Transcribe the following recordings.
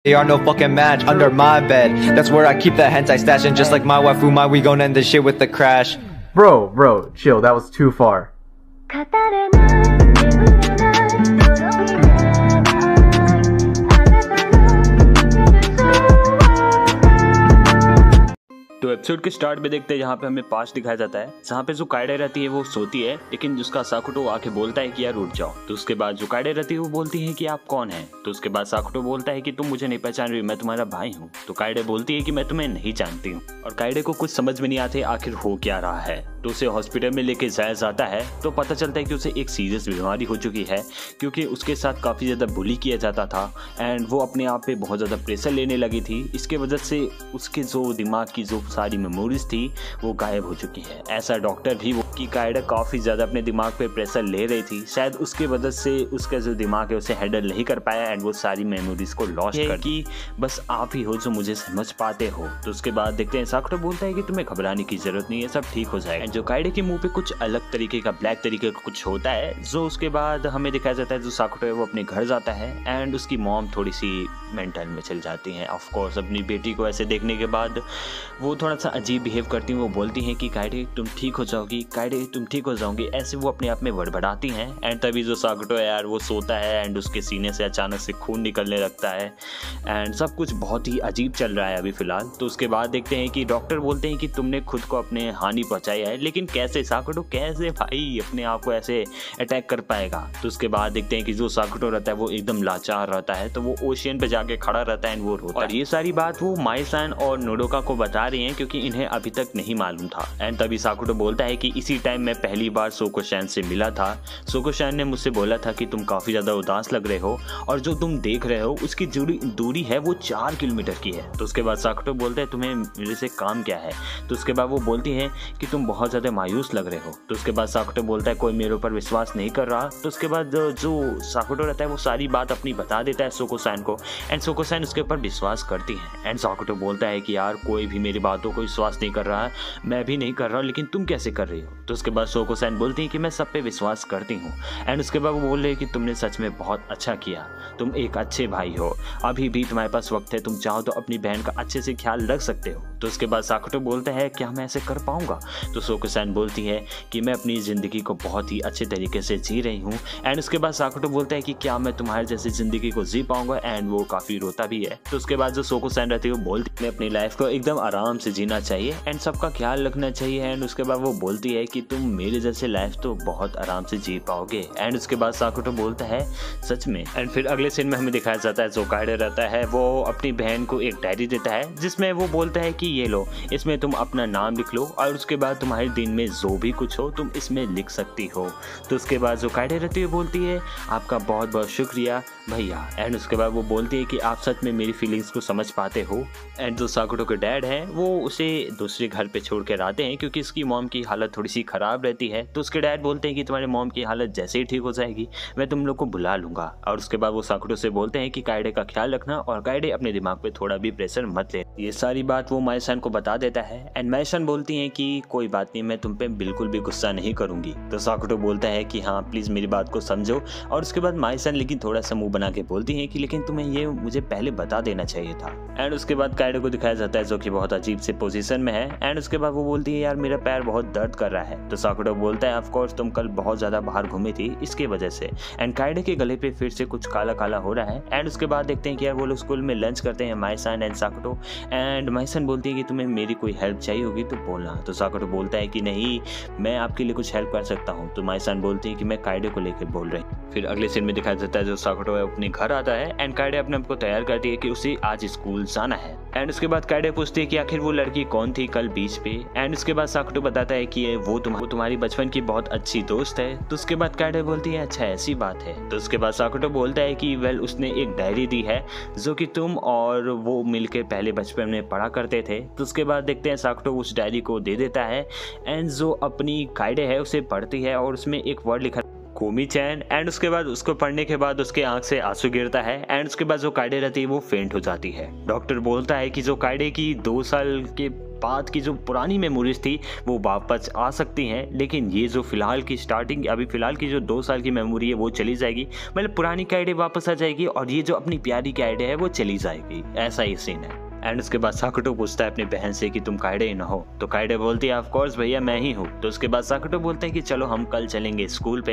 They are no fucking match under my bed. That's where I keep that hentai stash. And just like my waifu, we gon' end this shit with the crash. Bro, chill. That was too far. तो episode के start में देखते हैं जहाँ पे हमें past दिखाया जाता है, जहाँ पे जो काइडे रहती है वो सोती है, लेकिन जिसका साकुटो आके बोलता है कि यार उठ जाओ। तो उसके बाद जो काइडे रहती है वो बोलती है कि आप कौन हैं। तो उसके बाद साकुटो बोलता है कि तुम मुझे नहीं पहचान रही, मैं तुम्हारा भाई हूँ। तो काइडे बोलती है कि मैं तुम्हें नहीं जानती हूँ। और काइडे को कुछ समझ में नहीं आते आखिर हो क्या रहा है। तो उसे हॉस्पिटल में लेके जाया जाता है तो पता चलता है कि उसे एक सीरियस बीमारी हो चुकी है, क्योंकि उसके साथ काफ़ी ज़्यादा बुली किया जाता था एंड वो अपने आप पे बहुत ज़्यादा प्रेशर लेने लगी थी। इसके वजह से उसके जो दिमाग की जो सारी मेमोरीज थी वो गायब हो चुकी है। ऐसा डॉक्टर भी वो कि काइडे काफ़ी ज़्यादा अपने दिमाग पे प्रेशर ले रही थी, शायद उसके वजह से उसका जो दिमाग है उसे हैंडल नहीं कर पाया एंड वो सारी मेमोरीज को लॉस्ट कर कि बस आप ही हो जो मुझे समझ पाते हो। तो उसके बाद देखते हैं साकुटो बोलता है कि तुम्हें घबराने की जरूरत नहीं है, सब ठीक हो जाएगा। जो काइडे के मुंह पे कुछ अलग तरीके का ब्लैक तरीके का कुछ होता है, जो उसके बाद हमें दिखाया जाता है जो साकुटो है वो अपने घर जाता है एंड उसकी मॉम थोड़ी सी मेंटल में चल जाती हैं। ऑफ कोर्स अपनी बेटी को ऐसे देखने के बाद वो थोड़ा सा अजीब बिहेव करती हैं। वो बोलती हैं कि काइडे तुम ठीक हो जाओगी, काइडे तुम ठीक हो जाओगी, ऐसे वो अपने आप में बड़बड़ाती हैं। एंड तभी जो साकुटो है यार वो सोता है एंड उसके सीने से अचानक से खून निकलने लगता है एंड सब कुछ बहुत ही अजीब चल रहा है अभी फिलहाल। तो उसके बाद देखते हैं कि डॉक्टर बोलते हैं कि तुमने खुद को अपने हानि पहुंचाई है, लेकिन कैसे साकुटो, कैसे भाई अपने आप को ऐसे अटैक कर पाएगा। तो उसके बाद देखते हैं कि जो साकुटो रहता है वो एकदम लाचार रहता है, तो वो ओशियन पे जाके खड़ा रहता है एंड वो रोता है। और ये सारी बात वो माई-सान और नोडोका को बता रही हैं क्योंकि इन्हें अभी तक नहीं मालूम था। एंड तभी साकुटो बोलता है कि इसी टाइम मैं पहली बार सोको-शन से मिला था। सोको-शन ने मुझसे बोला था कि तुम काफी ज्यादा उदास लग रहे हो और जो तुम देख रहे हो उसकी दूरी है वो 4 किलोमीटर की है। तो उसके बाद साकुटो बोलता है तुम्हें मेरे से काम क्या है। तो उसके बाद वो बोलती है कि तुम बहुत ज्यादा मायूस लग रहे हो। तो उसके बाद साकुटो बोलता है कोई मेरे ऊपर विश्वास नहीं कर रहा। तो उसके बाद जो साकुटो रहता है वो सारी बात अपनी बता देता है सोको-शन को एंड सोको-शन उसके ऊपर विश्वास करती है। एंड साकुटो बोलता है कि यार कोई भी मेरी बातों को विश्वास नहीं कर रहा है, मैं भी नहीं कर रहा हूँ, लेकिन तुम कैसे कर रही हो। तो उसके बाद सोको-शन बोलती है कि मैं सब पे विश्वास करती हूँ। एंड उसके बाद वो बोल रहे हैं कि तुमने सच में बहुत अच्छा किया, तुम एक अच्छे भाई हो, अभी भी तुम्हारे पास वक्त है, तुम चाहो तो अपनी बहन का अच्छे से ख्याल रख सकते हो। तो उसके बाद साकुटो बोलता है क्या मैं ऐसे कर पाऊंगा। तो सोको-शन बोलती है कि मैं अपनी ज़िंदगी को बहुत ही अच्छे तरीके से जी रही हूँ। एंड उसके बाद साकुटो बोलता है कि क्या मैं तुम्हारे जैसी ज़िंदगी को जी पाऊंगा एंड वो काफ़ी रोता भी है। तो उसके बाद जो सोको-शन रहती है वो बोलती है अपनी लाइफ को एकदम आराम से जीना चाहिए एंड सबका ख्याल रखना चाहिए। एंड उसके बाद वो बोलती है कि तुम मेरे जैसे लाइफ तो बहुत आराम से जी पाओगे। एंड उसके बाद साकुटो बोलता है सच में। एंड फिर अगले सीन में हमें दिखाया जाता है जो काइडे रहता है वो अपनी बहन को एक डायरी देता है जिसमें वो बोलता है कि ये लो, इसमें तुम अपना नाम लिख लो और उसके बाद तुम्हारे दिन में जो भी कुछ हो तुम इसमें लिख सकती हो। तो उसके बाद जो काइडे रहती है बोलती है आपका बहुत बहुत शुक्रिया भैया। एंड उसके बाद वो बोलती है कि आप सच में मेरी फीलिंग्स को समझ पाते हो। एंड जो साकुटो के डैड हैं वो उसे दूसरे घर पे छोड़ के आते हैं क्योंकि उसकी मॉम की हालत थोड़ी सी ख़राब रहती है। तो उसके डैड बोलते हैं कि तुम्हारे मॉम की हालत जैसे ही ठीक हो जाएगी मैं तुम लोग को बुला लूँगा। और उसके बाद वो साकुटो से बोलते हैं कि काइडे का ख्याल रखना और काइडे अपने दिमाग पे थोड़ा भी प्रेशर मत ले। ये सारी बात वो माई-सान को बता देता है एंड माई-सान बोलती हैं कि कोई बात नहीं, मैं तुम पे बिल्कुल भी गुस्सा नहीं करूँगी। तो साकुटो बोलता है कि हाँ प्लीज़ मेरी बात को समझो। और उसके बाद माई-सान लेकिन थोड़ा सा मुँह बना के बोलती हैं कि लेकिन तुम्हें ये मुझे पहले बता देना चाहिए था। एंड उसके बाद काइडे को दिखाया जाता है जो कि बहुत अजीब से पोजीशन में है। एंड उसके बाद वो बोलती है यार मेरा पैर बहुत दर्द कर रहा है। तो साकुटो बोलता है ऑफ कोर्स तुम कल बहुत ज़्यादा बाहर घूमी थी इसके वजह से। एंड काइडे के गले पे फिर से कुछ काला काला हो रहा है। एंड उसके बाद देखते हैं कि यार वो लोग स्कूल में लंच करते हैं माई-सान एंड साकुटो। एंड माई-सान बोलती है कि तुम्हें मेरी कोई हेल्प चाहिए होगी तो बोलना। तो साकुटो बोलता है कि नहीं मैं आपके लिए कुछ हेल्प कर सकता हूँ। तो माई-सान बोलती है कि मैं काइडे को लेकर बोल रही हूँ। फिर अगले सीन में दिखाया जाता है जो साकुटो है अपने घर आता है एंड काइडे अपने आप को तैयार करती है कि उसे आज स्कूल जाना है। एंड उसके बाद काइडे पूछती है कि आखिर वो लड़की कौन थी कल बीच पे। एंड उसके बाद साकुटो बताता है कि वो तुम्हारी बचपन की बहुत अच्छी दोस्त है। तो उसके बाद काइडे बोलती है अच्छा ऐसी बात है। तो उसके बाद साकुटो बोलता है कि वेल उसने एक डायरी दी है जो कि तुम और वो मिलकर पहले बचपन में पढ़ा करते थे। तो उसके बाद देखते हैं साकुटो उस डायरी को दे देता है एंड जो अपनी काइडे है उसे पढ़ती है और उसमें एक वर्ड लिखा कोमी-चैन। एंड उसके बाद उसको पढ़ने के बाद उसके आंख से आंसू गिरता है एंड उसके बाद जो काइडे रहती है वो फेंट हो जाती है। डॉक्टर बोलता है कि जो काइडे की 2 साल के बाद की जो पुरानी मेमोरीज थी वो वापस आ सकती हैं, लेकिन ये जो फिलहाल की स्टार्टिंग अभी फिलहाल की जो 2 साल की मेमोरी है वो चली जाएगी, मतलब पुरानी काइडे वापस आ जाएगी और ये जो अपनी प्यारी काइडे है वो चली जाएगी। ऐसा ही सीन है। एंड उसके बाद साकुटो पूछता है अपनी बहन से कि तुम काइडे न हो, तो काइडे बोलती है ऑफ कोर्स भैया मैं ही हूँ। तो उसके बाद साकुटो बोलते हैं कि चलो हम कल चलेंगे स्कूल पे।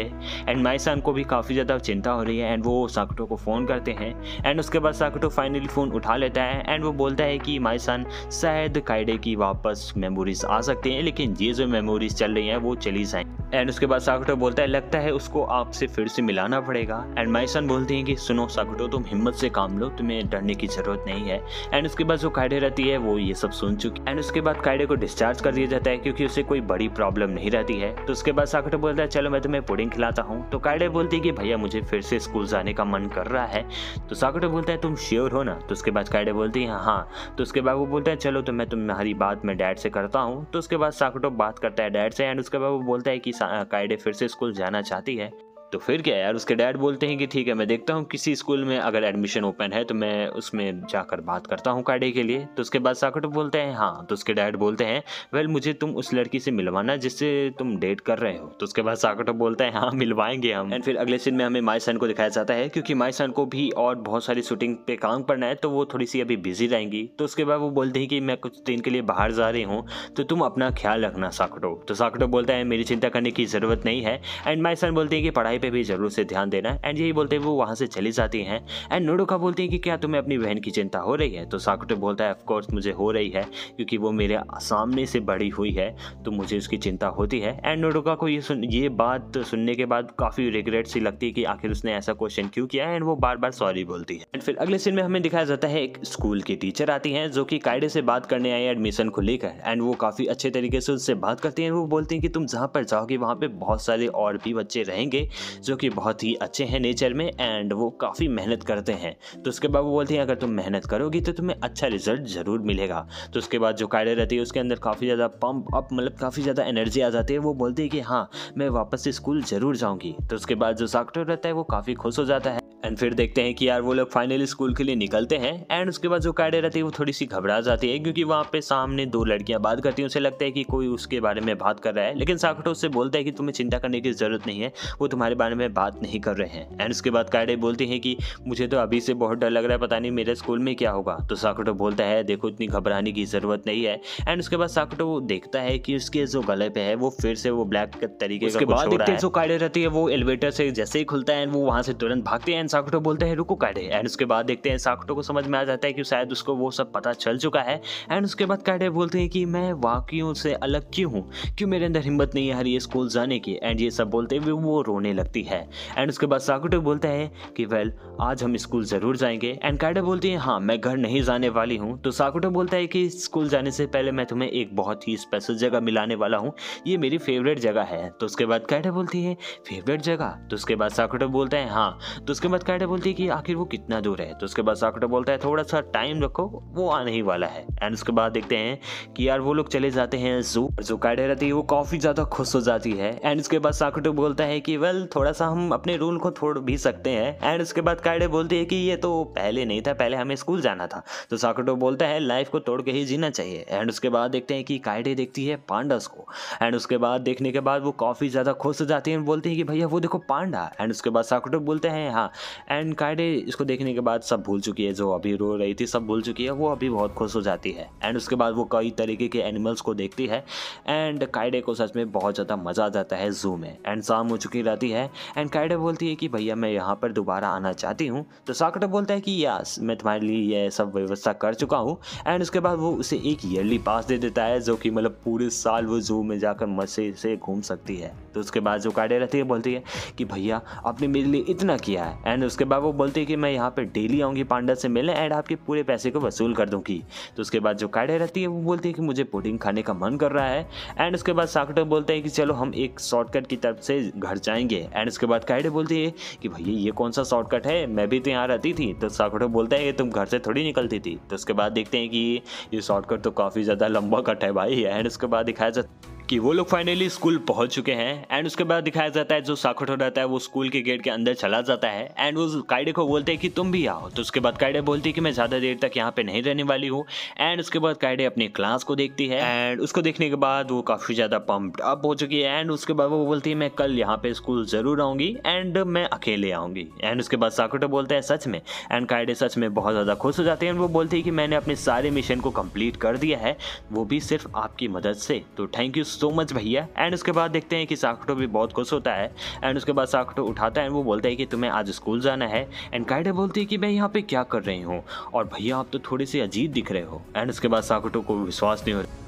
एंड माई-सान को भी काफ़ी ज़्यादा चिंता हो रही है एंड वो साकुटो को फ़ोन करते हैं। एंड उसके बाद साकुटो फाइनली फ़ोन उठा लेता है एंड वो बोलता है कि माई-सान शायद काइडे की वापस मेमोरीज आ सकती हैं, लेकिन ये जो मेमोरीज चल रही हैं वो चली जाएँ। एंड उसके बाद साकुटो बोलता है लगता है उसको आपसे फिर से मिलाना पड़ेगा। एंड माई-सान बोलती हैं कि सुनो साकुटो, तुम हिम्मत से काम लो, तुम्हें डरने की ज़रूरत नहीं है। एंड उसके बाद जो काइडे रहती है वो ये सब सुन चुकी। एंड उसके बाद काइडे को डिस्चार्ज कर दिया जाता है क्योंकि उसे कोई बड़ी प्रॉब्लम नहीं रहती है। तो उसके बाद साकुटो बोलता है चलो मैं तुम्हें पुडिंग खिलाता हूँ। तो काइडे बोलती है कि भैया मुझे फिर से स्कूल जाने का मन कर रहा है। तो साकुटो बोलता है तुम श्योर हो ना? तो उसके बाद काइडे बोलती है हाँ। तो उसके बाद वो बोलता है चलो तो मैं तुम्हारी बात मैं डैड से करता हूँ। तो उसके बाद साकुटो बात करता है डैड से एंड उसके बाद वो बोलता है कि काइडे फिर से स्कूल जाना चाहती है। तो फिर क्या यार, उसके डैड बोलते हैं कि ठीक है मैं देखता हूँ किसी स्कूल में अगर एडमिशन ओपन है तो मैं उसमें जाकर बात करता हूँ काइडे के लिए। तो उसके बाद साकुटो बोलते हैं हाँ। तो उसके डैड बोलते हैं वेल मुझे तुम उस लड़की से मिलवाना जिससे तुम डेट कर रहे हो। तो उसके बाद साकुटो बोलता है हाँ मिलवाएंगे हम। एंड फिर अगले सीन में हमें माई-सान को दिखाया जाता है क्योंकि माई-सान को भी और बहुत सारी शूटिंग पे काम करना है तो वो थोड़ी सी अभी बिजी रहेंगी। तो उसके बाद वो बोलते हैं कि मैं कुछ दिन के लिए बाहर जा रही हूँ तो तुम अपना ख्याल रखना साकुटो। तो साकुटो बोलता है मेरी चिंता करने की ज़रूरत नहीं है। एंड माई-सान बोलती है कि पढ़ाई पर भी ज़रूर से ध्यान देना। एंड यही बोलते हुए वो वहां से चली जाती हैं। एंड नोडोका बोलती है कि क्या तुम्हें अपनी बहन की चिंता हो रही है? तो साकुटो बोलता है ऑफ कोर्स मुझे हो रही है क्योंकि वो मेरे सामने से बड़ी हुई है तो मुझे उसकी चिंता होती है। एंड नोडोका को ये बात सुनने के बाद काफी रिग्रेट सी लगती है कि आखिर उसने ऐसा क्वेश्चन क्यों किया। एंड वो बार बार सॉरी बोलती है। एंड फिर अगले सीन में हमें दिखाया जाता है एक स्कूल की टीचर आती हैं जो कि काइडे से बात करने आई एडमिशन को लेकर। एंड वो काफी अच्छे तरीके से उससे बात करती हैं। वो बोलती हैं कि तुम जहाँ पर जाओगे वहाँ पे बहुत सारे और भी बच्चे रहेंगे जो कि बहुत ही अच्छे हैं नेचर में एंड वो काफ़ी मेहनत करते हैं। तो उसके बाद वो बोलती हैं अगर तुम मेहनत करोगी तो तुम्हें अच्छा रिजल्ट ज़रूर मिलेगा। तो उसके बाद जो काइडे रहती है उसके अंदर काफ़ी ज़्यादा पंप अप मतलब काफ़ी ज़्यादा एनर्जी आ जाती है। वो बोलती है कि हाँ मैं वापस से स्कूल ज़रूर जाऊँगी। तो उसके बाद जो साकुटो रहता है वो काफ़ी खुश हो जाता है। एंड फिर देखते हैं कि यार वो लोग फाइनली स्कूल के लिए निकलते हैं। एंड उसके बाद जो काइडे रहती है वो थोड़ी सी घबरा जाती है क्योंकि वहाँ पे सामने 2 लड़कियां बात करती हैं। उसे लगता है कि कोई उसके बारे में बात कर रहा है, लेकिन साकुटो उससे बोलता है कि तुम्हें चिंता करने की ज़रूरत नहीं है, वो तुम्हारे बारे में बात नहीं कर रहे हैं। एंड उसके बाद काइडे बोलती हैं कि मुझे तो अभी से बहुत डर लग रहा है, पता नहीं मेरे स्कूल में क्या होगा। तो साकुटो बोलता है देखो इतनी घबराने की ज़रूरत नहीं है। एंड उसके बाद साकुटो देखता है कि उसके जो गले पे है वो फिर से वो ब्लैक तरीके का कुछ हो रहा है। जो काइडे रहती है वो एलिवेटर से जैसे ही खुलता है वो वहाँ से तुरंत भागते हैं। साकुटो बोलता है काइडे। एंड उसके बाद देखते हैं साकुटो को समझ में आ जाता है कि शायद उसको वो सब पता चल चुका है। एंड उसके बाद काइडे बोलते हैं कि मैं वाकियों से अलग क्यों हूँ, क्यों मेरे अंदर हिम्मत नहीं है ये स्कूल जाने की। एंड ये सब बोलते हुए वो रोने लगती है। एंड उसके बाद साकुटो बोलता है कि वेल आज हम स्कूल जरूर जाएंगे। एंड काइडे बोलती है हाँ मैं घर नहीं जाने वाली हूँ। तो साकुटो बोलता है कि स्कूल जाने से पहले मैं तुम्हें एक बहुत ही स्पेशल जगह मिलाने वाला हूँ, ये मेरी फेवरेट जगह है। तो उसके बाद काइडे बोलती है फेवरेट जगह? तो उसके बाद साकुटो बोलता है हाँ। तो उसके बाद काइडे बोलती है कि आखिर वो कितना दूर है? तो उसके बाद साकुटो बोलता है थोड़ा सा टाइम रखो वो आने ही वाला है। एंड उसके बाद देखते हैं कि यार वो लोग चले जाते हैं जू। जो काइडे रहती है वो काफी ज्यादा खुश हो जाती है। एंड उसके बाद साकुटो बोलता है कि वेल थोड़ा सा हम अपने रूल को तोड़ भी सकते हैं। एंड उसके बाद काइडे बोलती है कि ये तो पहले नहीं था, पहले हमें स्कूल जाना था। तो साकुटो बोलता है लाइफ को तोड़ के ही जीना चाहिए। एंड उसके बाद देखते हैं कि काइडे देखती है पांडास को। एंड उसके बाद देखने के बाद वो काफी ज्यादा खुश हो जाती है, बोलती है कि भैया वो देखो पांडा। एंड उसके बाद साकुटो बोलते हैं हाँ। एंड काइडे इसको देखने के बाद सब भूल चुकी है, जो अभी रो रही थी सब भूल चुकी है, वो अभी बहुत खुश हो जाती है। एंड उसके बाद वो कई तरीके के एनिमल्स को देखती है। एंड काइडे को सच में बहुत ज़्यादा मज़ा आ जाता है जू में। एंड शाम हो चुकी रहती है। एंड काइडे बोलती है कि भैया मैं यहाँ पर दोबारा आना चाहती हूँ। तो साकुटो बोलता है कि यस मैं तुम्हारे लिए ये सब व्यवस्था कर चुका हूँ। एंड उसके बाद वो उसे एक ईयरली पास दे देता है, जो कि मतलब पूरे साल वो जू में जाकर मज़े से घूम सकती है। तो उसके बाद जो काइडे रहती है बोलती है कि भैया आपने मेरे लिए इतना किया है। एंड उसके बाद वो बोलती है कि मैं यहाँ पर डेली आऊँगी पांडा से मिलने एंड आपके पूरे पैसे को वसूल कर दूँगी। तो उसके बाद जो काइडे रहती है वो बोलती है कि मुझे पुडिंग खाने का मन कर रहा है। एंड उसके बाद साकुटो बोलता है कि चलो हम एक शॉर्टकट की तरफ से घर जाएंगे। एंड उसके बाद काइडे बोलती है कि भैया ये कौन सा शॉर्टकट है, मैं भी तो यहाँ रहती थी। तो साकुटो बोलता है कि तुम घर से थोड़ी निकलती थी। तो उसके बाद देखते हैं कि ये शॉर्टकट तो काफ़ी ज़्यादा लंबा कट है भाई। एंड उसके बाद दिखाया जाता क्योंकि वो लोग फाइनली स्कूल पहुंच चुके हैं। एंड उसके बाद दिखाया जाता है जो साकुटो रहता है वो स्कूल के गेट के अंदर चला जाता है एंड वो काइडे को बोलते हैं कि तुम भी आओ। तो उसके बाद काइडे बोलती है कि मैं ज़्यादा देर तक यहाँ पे नहीं रहने वाली हूँ। एंड उसके बाद काइडे अपनी क्लास को देखती है एंड उसको देखने के बाद वो काफ़ी ज़्यादा पम्प्ड अप हो चुकी है। एंड उसके बाद वो बोलती है मैं कल यहाँ पे स्कूल ज़रूर आऊँगी एंड मैं अकेले आऊँगी। एंड उसके बाद साकुटो बोलता है सच में। एंड काइडे सच में बहुत ज़्यादा खुश हो जाती है। वो बोलती है कि मैंने अपने सारे मिशन को कंप्लीट कर दिया है, वो भी सिर्फ आपकी मदद से, तो थैंक यू सो मच भैया। एंड उसके बाद देखते हैं कि साकुटो भी बहुत खुश होता है। एंड उसके बाद साकुटो उठाता है एंड वो बोलता है कि तुम्हें आज स्कूल जाना है। एंड काइडे बोलती है कि मैं यहाँ पे क्या कर रही हूँ और भैया आप तो थोड़े से अजीब दिख रहे हो। एंड उसके बाद साकुटो को विश्वास नहीं हो रहा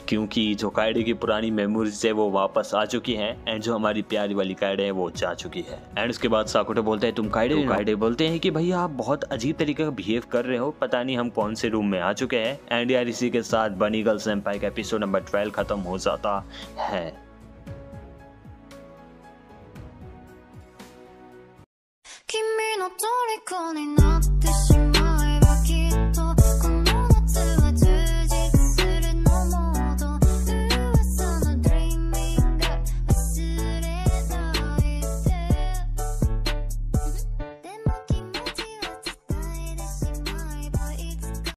क्योंकि जो काइडे की पुरानी मेमोरीज है वो वापस आ चुकी हैं एंड जो हमारी प्यारी वाली काइडे है वो जा चुकी है। एंड उसके बाद साकुटो बोलता है तुम काइडे हो? काइडे बोलते हैं कि भैया आप बहुत अजीब तरीके का बिहेव कर रहे हो, पता नहीं हम कौन से रूम में आ चुके हैं। एंड यार इसी के साथ बनी गर्ल सेंपाई का एपिसोड नंबर 12 खत्म हो जाता है। 君の虜に